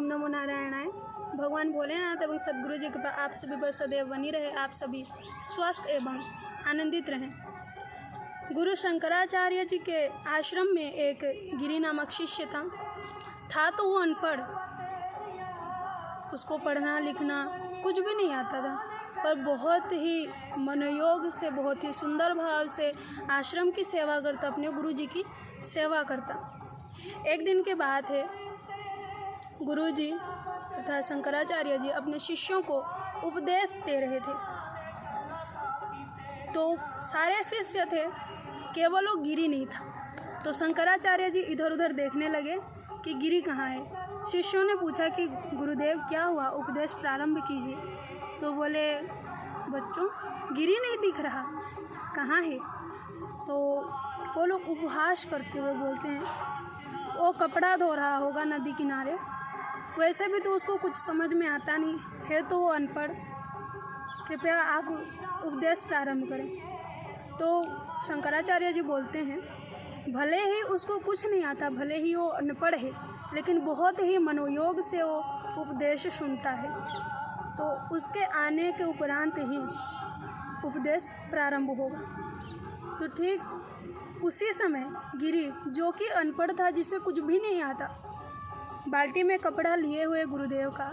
नमो नारायणाय। भगवान भोलेनाथ एवं सद्गुरु जी कृपा आप सभी पर सदैव बनी रहे, आप सभी स्वस्थ एवं आनंदित रहें। गुरु शंकराचार्य जी के आश्रम में एक गिरि नामक शिष्य था तो वो अनपढ़, उसको पढ़ना लिखना कुछ भी नहीं आता था, पर बहुत ही मनोयोग से, बहुत ही सुंदर भाव से आश्रम की सेवा करता, अपने गुरु जी की सेवा करता। एक दिन की बात है, गुरु जी अर्थात शंकराचार्य जी अपने शिष्यों को उपदेश दे रहे थे। तो सारे शिष्य थे, केवल वो गिरि नहीं था। तो शंकराचार्य जी इधर उधर देखने लगे कि गिरि कहाँ है। शिष्यों ने पूछा कि गुरुदेव क्या हुआ, उपदेश प्रारंभ कीजिए। तो बोले, बच्चों गिरि नहीं दिख रहा, कहाँ है? तो वो लोग उपहास करते हुए बोलते हैं, वो कपड़ा धो रहा होगा नदी किनारे, वैसे भी तो उसको कुछ समझ में आता नहीं है, तो वो अनपढ़, कृपया आप उपदेश प्रारंभ करें। तो शंकराचार्य जी बोलते हैं, भले ही उसको कुछ नहीं आता, भले ही वो अनपढ़ है, लेकिन बहुत ही मनोयोग से वो उपदेश सुनता है, तो उसके आने के उपरांत ही उपदेश प्रारंभ होगा। तो ठीक उसी समय गिरि, जो कि अनपढ़ था, जिसे कुछ भी नहीं आता, बाल्टी में कपड़ा लिए हुए गुरुदेव का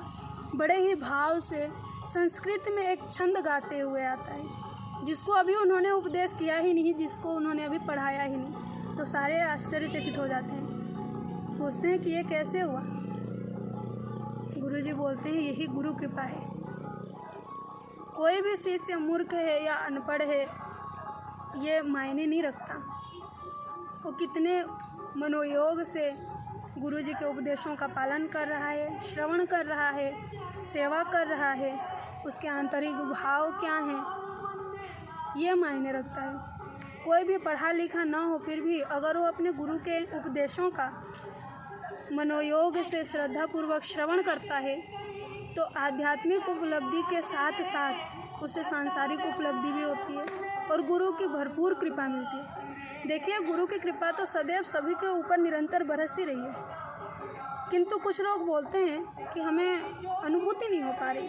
बड़े ही भाव से संस्कृत में एक छंद गाते हुए आता है, जिसको अभी उन्होंने उपदेश किया ही नहीं, जिसको उन्होंने अभी पढ़ाया ही नहीं। तो सारे आश्चर्यचकित हो जाते हैं, पूछते हैं कि ये कैसे हुआ। गुरुजी बोलते हैं, यही गुरु कृपा है। कोई भी शिष्य मूर्ख है या अनपढ़ है, ये मायने नहीं रखता, वो कितने मनोयोग से गुरु जी के उपदेशों का पालन कर रहा है, श्रवण कर रहा है, सेवा कर रहा है, उसके आंतरिक भाव क्या हैं, ये मायने रखता है। कोई भी पढ़ा लिखा ना हो, फिर भी अगर वो अपने गुरु के उपदेशों का मनोयोग से श्रद्धापूर्वक श्रवण करता है, तो आध्यात्मिक उपलब्धि के साथ साथ उसे सांसारिक उपलब्धि भी होती है और गुरु की भरपूर कृपा मिलती है। देखिए, गुरु की कृपा तो सदैव सभी के ऊपर निरंतर बरस ही रही है, किंतु कुछ लोग बोलते हैं कि हमें अनुभूति नहीं हो पा रही।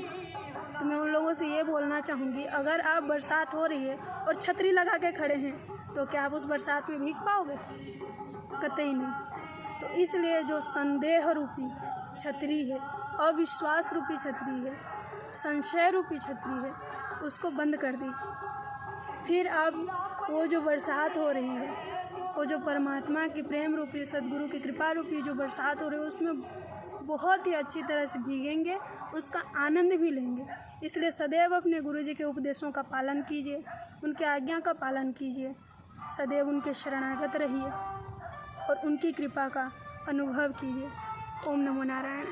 तो मैं उन लोगों से ये बोलना चाहूँगी, अगर आप बरसात हो रही है और छतरी लगा के खड़े हैं, तो क्या आप उस बरसात में भीग पाओगे? कतई नहीं। तो इसलिए जो संदेह रूपी छतरी है, अविश्वास रूपी छतरी है, संशय रूपी छतरी है, उसको बंद कर दीजिए। फिर अब वो जो बरसात हो रही है, वो जो परमात्मा की प्रेम रूपी, सद्गुरु की कृपा रूपी जो बरसात हो रही है, उसमें बहुत ही अच्छी तरह से भीगेंगे, उसका आनंद भी लेंगे। इसलिए सदैव अपने गुरु जी के उपदेशों का पालन कीजिए, उनके आज्ञा का पालन कीजिए, सदैव उनके शरणागत रहिए और उनकी कृपा का अनुभव कीजिए। ओम नमो नारायण।